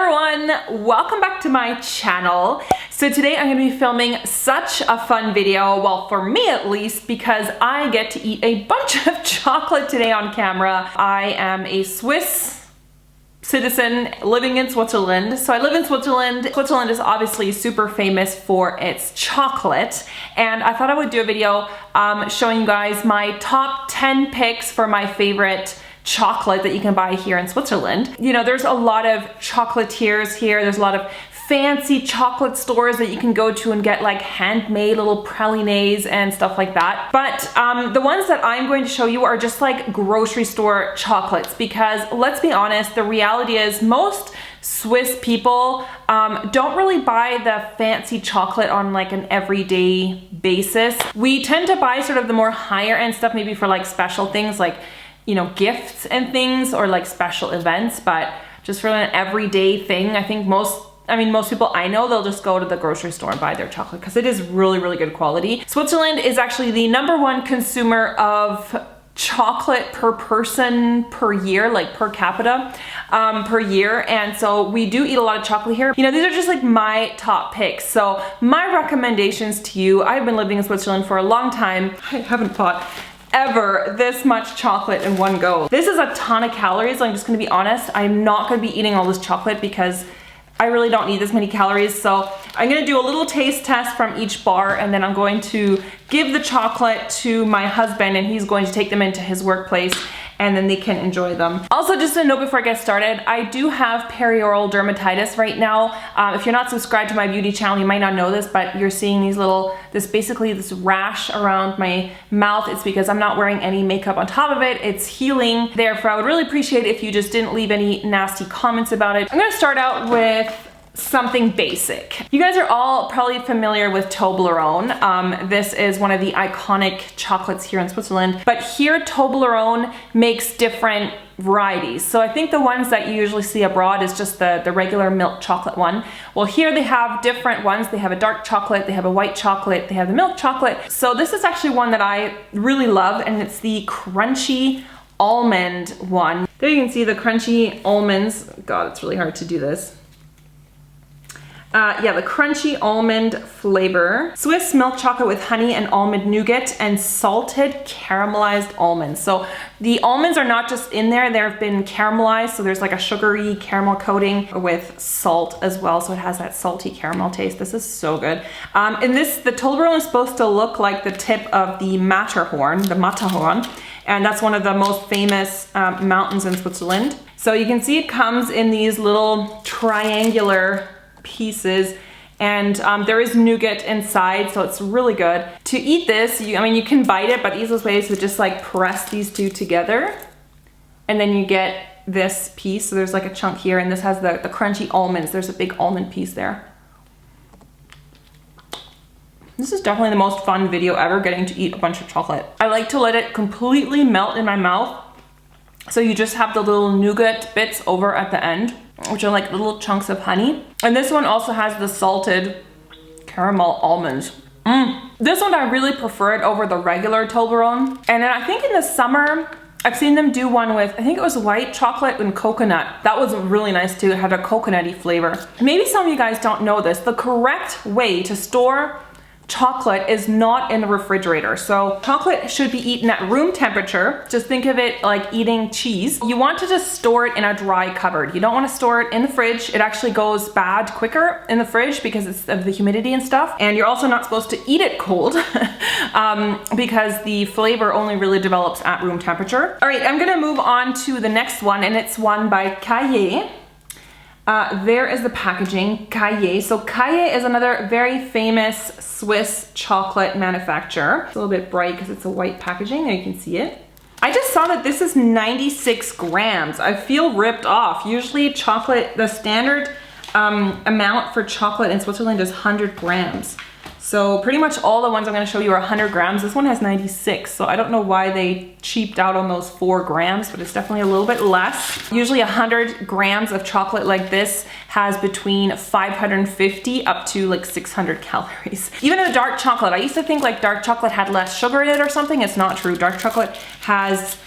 everyone, welcome back to my channel. So today I'm going to be filming such a fun video, well for me at least, because I get to eat a bunch of chocolate today on camera. I am a Swiss citizen living in Switzerland. So I live in Switzerland. Switzerland is obviously super famous for its chocolate, and I thought I would do a video showing you guys my top 10 picks for my favorite chocolate that you can buy here in Switzerland. You know, there's a lot of chocolatiers here. There's a lot of fancy chocolate stores that you can go to and get like handmade little pralines and stuff like that. But the ones that I'm going to show you are just like grocery store chocolates, because let's be honest, the reality is most Swiss people don't really buy the fancy chocolate on like an everyday basis. We tend to buy sort of the more higher end stuff, maybe for like special things like, you know, gifts and things, or like special events, but just for an everyday thing, I think most people I know, they'll just go to the grocery store and buy their chocolate because it is really, really good quality. Switzerland is actually the #1 consumer of chocolate per person per year, like per capita per year. And so we do eat a lot of chocolate here. You know, these are just like my top picks. So my recommendations to you, I've been living in Switzerland for a long time. I haven't bought ever this much chocolate in one go. This is a ton of calories. I'm just gonna be honest. I'm not gonna be eating all this chocolate because I really don't need this many calories. So I'm gonna do a little taste test from each bar, and then I'm going to give the chocolate to my husband, and he's going to take them into his workplace, and then they can enjoy them. Also, just a note before I get started, I do have perioral dermatitis right now. If you're not subscribed to my beauty channel, you might not know this, but you're seeing these basically this rash around my mouth. It's because I'm not wearing any makeup on top of it. It's healing. Therefore, I would really appreciate it if you just didn't leave any nasty comments about it. I'm gonna start out with something basic. You guys are all probably familiar with Toblerone. This is one of the iconic chocolates here in Switzerland, but here Toblerone makes different varieties. So I think the ones that you usually see abroad is just the regular milk chocolate one. Well, here they have different ones. They have a dark chocolate, they have a white chocolate, they have the milk chocolate. So this is actually one that I really love, and it's the crunchy almond one. There you can see the crunchy almonds. God, it's really hard to do this. Yeah, the crunchy almond flavor. Swiss milk chocolate with honey and almond nougat and salted caramelized almonds. So the almonds are not just in there, they've been caramelized. So there's like a sugary caramel coating with salt as well. So it has that salty caramel taste. This is so good. And the Toblerone is supposed to look like the tip of the Matterhorn, and that's one of the most famous mountains in Switzerland. So you can see it comes in these little triangular pieces, and there is nougat inside, so it's really good. To eat this, you can bite it, but the easiest way is to just like press these two together, and then you get this piece. So there's like a chunk here, and this has the crunchy almonds. There's a big almond piece there. This is definitely the most fun video ever, getting to eat a bunch of chocolate. I like to let it completely melt in my mouth, so you just have the little nougat bits over at the end, which are like little chunks of honey. And this one also has the salted caramel almonds. This one I really preferred over the regular Toblerone. And then I think in the summer, I've seen them do one with, I think it was white chocolate and coconut. That was really nice too. It had a coconutty flavor. Maybe some of you guys don't know this. The correct way to store chocolate is not in the refrigerator. So chocolate should be eaten at room temperature. Just think of it like eating cheese. You want to just store it in a dry cupboard. You don't want to store it in the fridge. It actually goes bad quicker in the fridge because it's of the humidity and stuff. And you're also not supposed to eat it cold because the flavor only really develops at room temperature. All right, I'm gonna move on to the next one, and it's one by Caillé. There is the packaging, Caillé. So Caillé is another very famous Swiss chocolate manufacturer. It's a little bit bright because it's a white packaging, there you can see it. I just saw that this is 96 grams. I feel ripped off. Usually chocolate, the standard amount for chocolate in Switzerland is 100 grams. So pretty much all the ones I'm gonna show you are 100 grams. This one has 96, so I don't know why they cheaped out on those 4 grams, but it's definitely a little bit less. Usually 100 grams of chocolate like this has between 550 up to like 600 calories. Even the dark chocolate, I used to think like dark chocolate had less sugar in it or something. It's not true. Dark chocolate has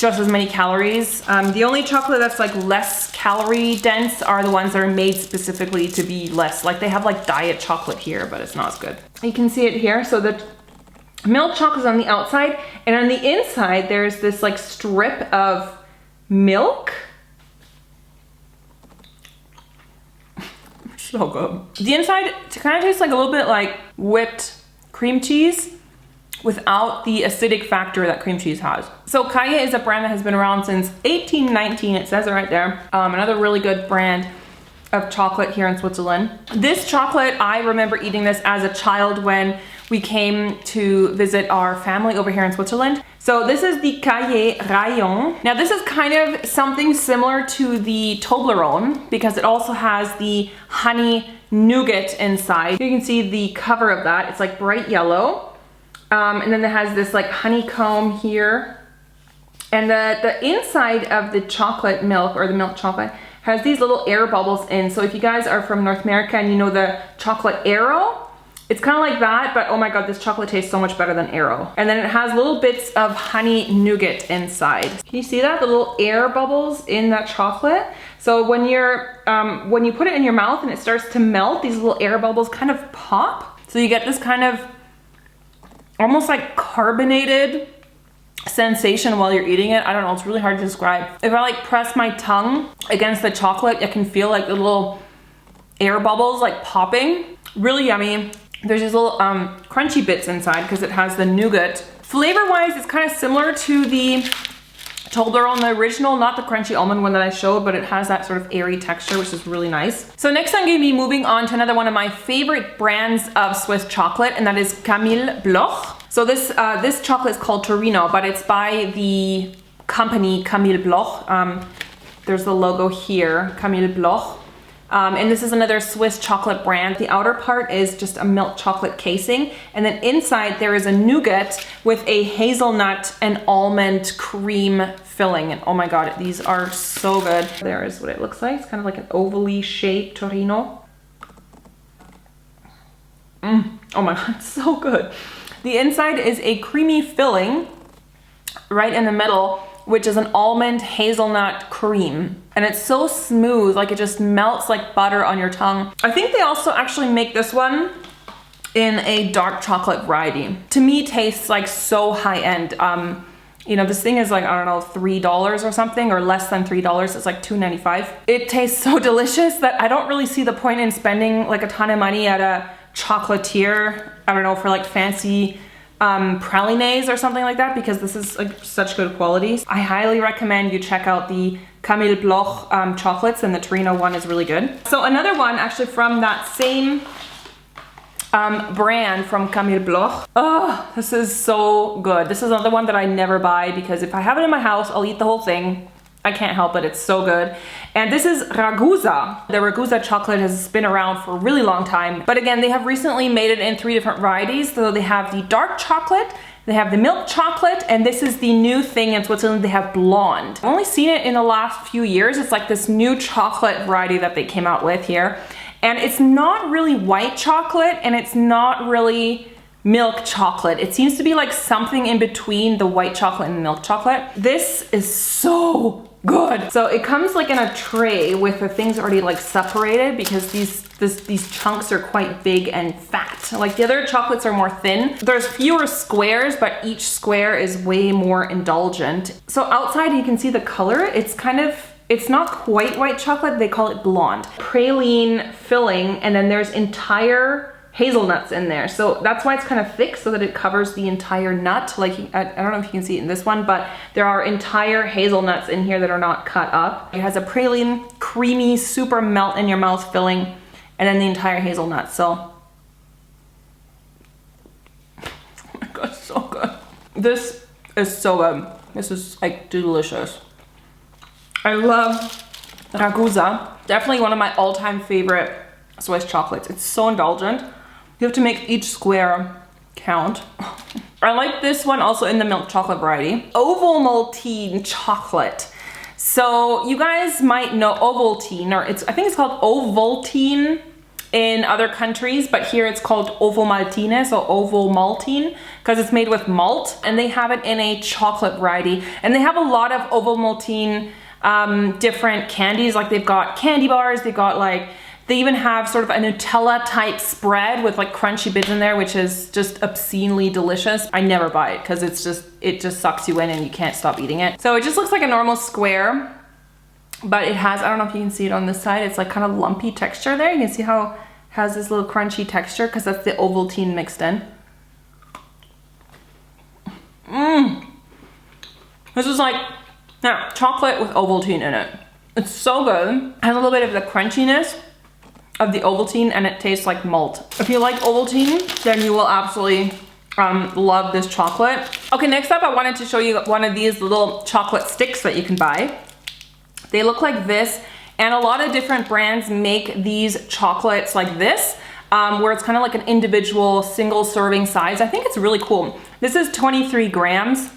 just as many calories. The only chocolate that's like less calorie dense are the ones that are made specifically to be less. Like they have like diet chocolate here, but it's not as good. You can see it here. So the milk chocolate is on the outside, and on the inside there's this like strip of milk. So good. The inside kind of tastes like a little bit like whipped cream cheese without the acidic factor that cream cheese has. So Kaye is a brand that has been around since 1819. It says it right there. Another really good brand of chocolate here in Switzerland. This chocolate, I remember eating this as a child when we came to visit our family over here in Switzerland. So this is the Kaye Rayon. Now this is kind of something similar to the Toblerone because it also has the honey nougat inside. You can see the cover of that. It's like bright yellow. And then it has this like honeycomb here. And the inside of the chocolate milk, or the milk chocolate, has these little air bubbles in. So if you guys are from North America and you know the chocolate Aero, it's kind of like that, but oh my god, this chocolate tastes so much better than Aero. And then it has little bits of honey nougat inside. Can you see that? The little air bubbles in that chocolate? So when you put it in your mouth and it starts to melt, these little air bubbles kind of pop. So you get this kind of almost like carbonated sensation while you're eating it. I don't know, it's really hard to describe. If I like press my tongue against the chocolate, I can feel like the little air bubbles like popping. Really yummy. There's these little crunchy bits inside because it has the nougat. Flavor-wise, it's kind of similar to the Toblerone, the original, not the crunchy almond one that I showed, but it has that sort of airy texture, which is really nice. So next I'm going to be moving on to another one of my favorite brands of Swiss chocolate, and that is Camille Bloch. So this chocolate is called Torino, but it's by the company Camille Bloch. There's the logo here, Camille Bloch. And this is another Swiss chocolate brand. The outer part is just a milk chocolate casing, and then inside there is a nougat with a hazelnut and almond cream filling. And oh my god, these are so good. There is what it looks like. It's kind of like an ovally shaped Torino. Oh my god, it's so good. The inside is a creamy filling right in the middle, which is an almond hazelnut cream. And it's so smooth, like it just melts like butter on your tongue. I think they also actually make this one in a dark chocolate variety. To me, tastes like so high end. You know, this thing is like, I don't know, $3 or something, or less than $3. It's like $2.95. It tastes so delicious that I don't really see the point in spending like a ton of money at a chocolatier, I don't know, for like fancy pralines or something like that, because this is like such good quality. I highly recommend you check out the Camille Bloch chocolates, and the Torino one is really good. So another one actually from that same brand, from Camille Bloch. Oh, this is so good. This is another one that I never buy because if I have it in my house, I'll eat the whole thing. I can't help it, it's so good. And this is Ragusa. The Ragusa chocolate has been around for a really long time. But again, they have recently made it in 3 different varieties. So they have the dark chocolate, they have the milk chocolate, and this is the new thing in Switzerland, they have blonde. I've only seen it in the last few years. It's like this new chocolate variety that they came out with here. And it's not really white chocolate, and it's not really milk chocolate. It seems to be like something in between the white chocolate and the milk chocolate. This is so good. So it comes like in a tray with the things already like separated, because these chunks are quite big and fat. Like the other chocolates are more thin. There's fewer squares, but each square is way more indulgent. So outside you can see the color. It's not quite white chocolate, they call it blonde. Praline filling, and then there's entire hazelnuts in there. So that's why it's kind of thick, so that it covers the entire nut. Like, I don't know if you can see it in this one, but there are entire hazelnuts in here that are not cut up. It has a praline, creamy, super melt in your mouth filling, and then the entire hazelnut. So, oh my god, so good. This is so good. This is like delicious. I love Ragusa. Definitely one of my all-time favorite Swiss chocolates. It's so indulgent. You have to make each square count. I like this one also in the milk chocolate variety. Ovaltine chocolate. So you guys might know Ovaltine, or I think it's called Ovaltine. in other countries, but here it's called Ovomaltine, so Ovomaltine, because it's made with malt, and they have it in a chocolate variety. And they have a lot of Ovomaltine different candies, like they've got candy bars, they've got like, they even have sort of a Nutella type spread with like crunchy bits in there, which is just obscenely delicious. I never buy it because it just sucks you in and you can't stop eating it. So it just looks like a normal square, but it has, I don't know if you can see it on this side, it's like kind of lumpy texture there. You can see how it has this little crunchy texture because that's the Ovaltine mixed in. This is like, yeah, chocolate with Ovaltine in it. It's so good. It has a little bit of the crunchiness of the Ovaltine and it tastes like malt. If you like Ovaltine, then you will absolutely love this chocolate. Okay, next up I wanted to show you one of these little chocolate sticks that you can buy. They look like this, and a lot of different brands make these chocolates like this, where it's kind of like an individual single serving size. I think it's really cool. This is 23 grams.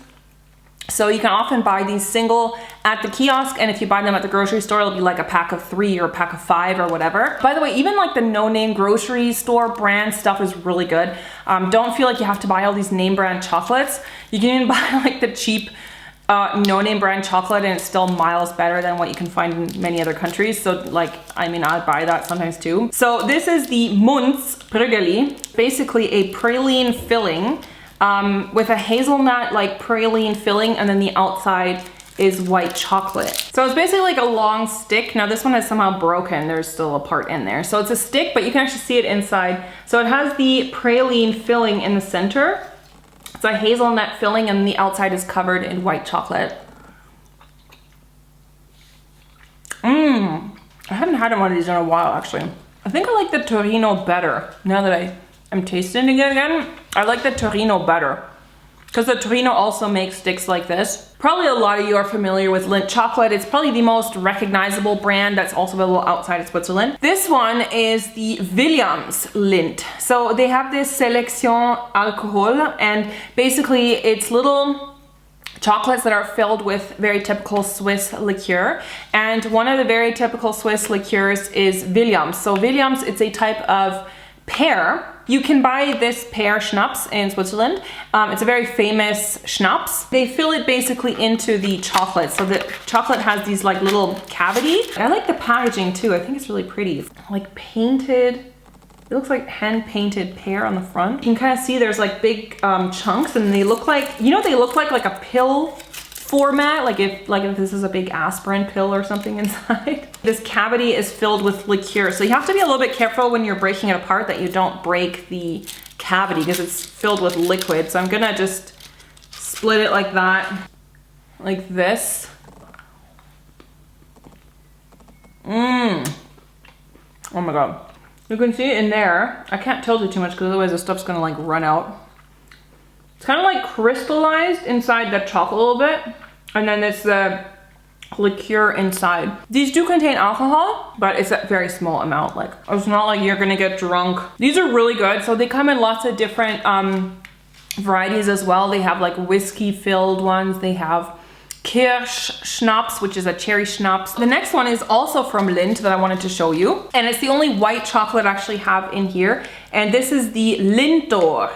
So you can often buy these single at the kiosk, and if you buy them at the grocery store, it'll be like a pack of 3 or a pack of 5 or whatever. By the way, even like the no-name grocery store brand stuff is really good. Don't feel like you have to buy all these name brand chocolates. You can even buy like the cheap no-name brand chocolate and it's still miles better than what you can find in many other countries. So like, I mean, I'd buy that sometimes too. So this is the Munz Prügeli, basically a praline filling with a hazelnut like praline filling, and then the outside is white chocolate. So it's basically like a long stick. Now this one is somehow broken. There's still a part in there. So it's a stick, but you can actually see it inside. So it has the praline filling in the center. It's a hazelnut filling and the outside is covered in white chocolate. I haven't had one of these in a while actually. I think I like the Torino better. Now that I'm tasting it again, I like the Torino better. Because the Torino also makes sticks like this. Probably a lot of you are familiar with Lindt chocolate. It's probably the most recognizable brand that's also available outside of Switzerland. This one is the Vidiians Lindt. So they have this Selection Alcohol, and basically it's little chocolates that are filled with very typical Swiss liqueur. And one of the very typical Swiss liqueurs is Vidiians. So Vidiians, it's a type of pear. You can buy this pear schnapps in Switzerland. It's a very famous schnapps. They fill it basically into the chocolate. So the chocolate has these like little cavities. I like the packaging too. I think it's really pretty. It's like painted. It looks like hand painted pear on the front. You can kind of see there's like big chunks, and they look like, you know, they look like a pill format, like if this is a big aspirin pill or something inside. This cavity is filled with liqueur, so you have to be a little bit careful when you're breaking it apart that you don't break the cavity because it's filled with liquid. So I'm gonna just split it like that, like this. Oh my god. You can see it in there. I can't tilt it too much because otherwise the stuff's gonna like run out. It's kind of like crystallized inside the chocolate a little bit, and then it's the liqueur inside. These do contain alcohol, but it's a very small amount. Like, it's not like you're gonna get drunk. These are really good. So they come in lots of different varieties as well. They have like whiskey filled ones. They have Kirsch Schnapps, which is a cherry schnapps. The next one is also from Lindt that I wanted to show you. And it's the only white chocolate I actually have in here. And this is the Lindor.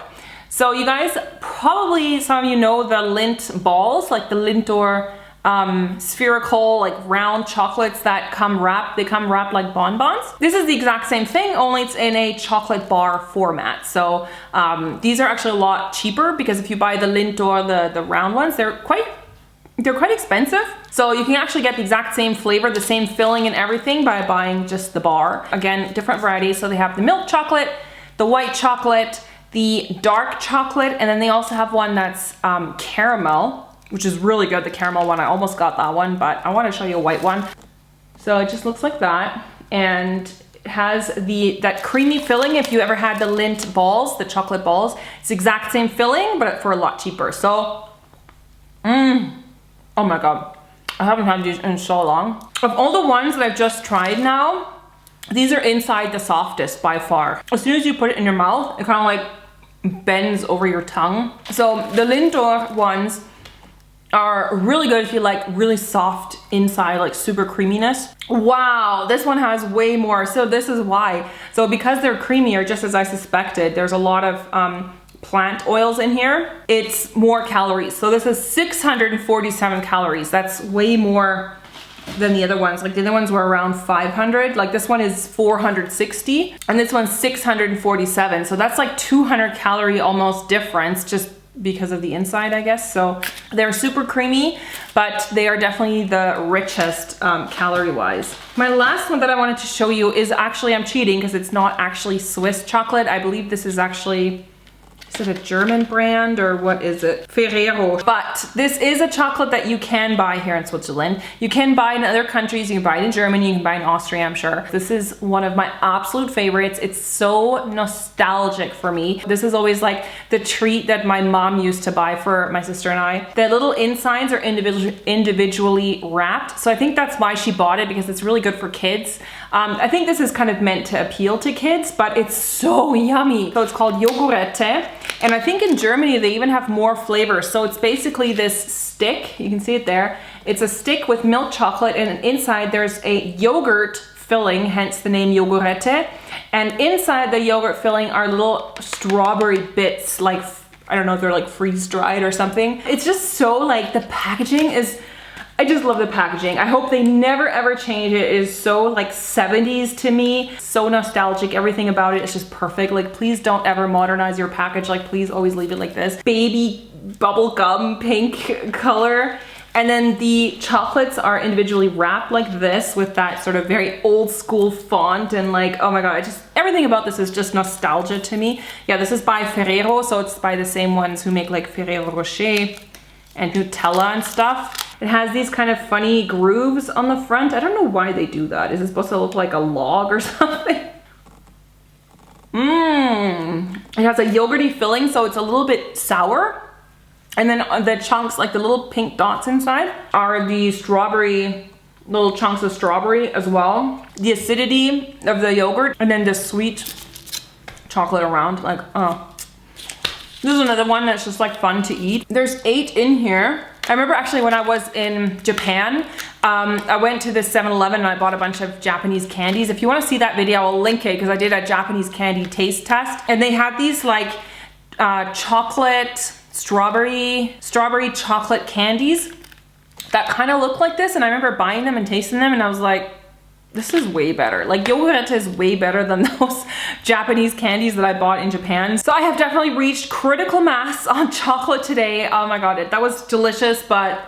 So you guys, probably some of you know the Lindt balls, like the Lindor spherical, like round chocolates that come wrapped. They come wrapped like bonbons. This is the exact same thing, only it's in a chocolate bar format. So these are actually a lot cheaper because if you buy the Lindor, the round ones, they're quite expensive. So you can actually get the exact same flavor, the same filling and everything by buying just the bar. Again, different varieties. So they have the milk chocolate, the white chocolate, the dark chocolate, and then they also have one that's caramel, which is really good, the caramel one. I almost got that one, but I want to show you a white one. So it just looks like that, and it has that creamy filling. If you ever had the Lindt balls, the chocolate balls, it's the exact same filling, but for a lot cheaper. So, oh my god, I haven't had these in so long. Of all the ones that I've just tried now, these are inside the softest by far. As soon as you put it in your mouth, it kind of like bends over your tongue. So the Lindor ones are really good if you like really soft inside, like super creaminess. Wow, this one has way more. So this is why. So because they're creamier, just as I suspected, there's a lot of plant oils in here. It's more calories. So this is 647 calories. That's way more than the other ones. Like the other ones were around 500. Like this one is 460 and this one's 647. So that's like 200 calorie almost difference just because of the inside, I guess. So they're super creamy, but they are definitely the richest calorie wise. My last one that I wanted to show you is actually, I'm cheating because it's not actually Swiss chocolate. I believe this is actually, is it a German brand or what is it? Ferrero. But this is a chocolate that you can buy here in Switzerland. You can buy in other countries. You can buy it in Germany. You can buy it in Austria, I'm sure. This is one of my absolute favorites. It's so nostalgic for me. This is always like the treat that my mom used to buy for my sister and I. The little insides are individually wrapped. So I think that's why she bought it, because it's really good for kids. I think this is kind of meant to appeal to kids, but it's so yummy. So it's called Yogurette. And I think in Germany, they even have more flavors. So it's basically this stick, you can see it there. It's a stick with milk chocolate and inside there's a yogurt filling, hence the name Yogurette. And inside the yogurt filling are little strawberry bits, like, I don't know if they're like freeze dried or something. It's just so like, the packaging is, I just love the packaging. I hope they never ever change it. It is so like 70s to me. So nostalgic. Everything about it is just perfect. Like please don't ever modernize your package. Like please always leave it like this. Baby bubblegum pink color. And then the chocolates are individually wrapped like this with that sort of very old school font and like, oh my God, everything about this is just nostalgia to me. Yeah, this is by Ferrero. So it's by the same ones who make like Ferrero Rocher and Nutella and stuff. It has these kind of funny grooves on the front. I don't know why they do that. Is it supposed to look like a log or something? It has a yogurty filling, so it's a little bit sour. And then the chunks, like the little pink dots inside, are the strawberry, little chunks of strawberry as well. The acidity of the yogurt, and then the sweet chocolate around, like, oh. This is another one that's just like fun to eat. There's 8 in here. I remember actually when I was in Japan, I went to this 7-Eleven and I bought a bunch of Japanese candies. If you want to see that video, I'll link it because I did a Japanese candy taste test. And they had these like chocolate, strawberry chocolate candies that kind of look like this. And I remember buying them and tasting them and I was like, this is way better. Like Yogurette is way better than those Japanese candies that I bought in Japan. So I have definitely reached critical mass on chocolate today. Oh my God, that was delicious, but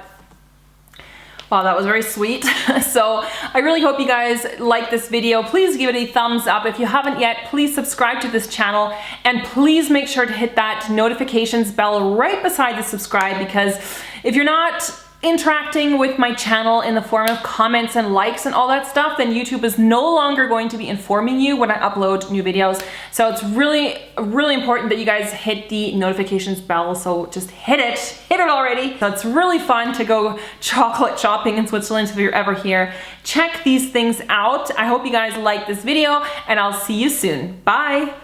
wow, that was very sweet. So I really hope you guys like this video. Please give it a thumbs up. If you haven't yet, please subscribe to this channel and please make sure to hit that notifications bell right beside the subscribe, because if you're not interacting with my channel in the form of comments and likes and all that stuff, then YouTube is no longer going to be informing you when I upload new videos. So it's really, really important that you guys hit the notifications bell. So just hit it already. So it's really fun to go chocolate shopping in Switzerland if you're ever here. Check these things out. I hope you guys like this video and I'll see you soon. Bye.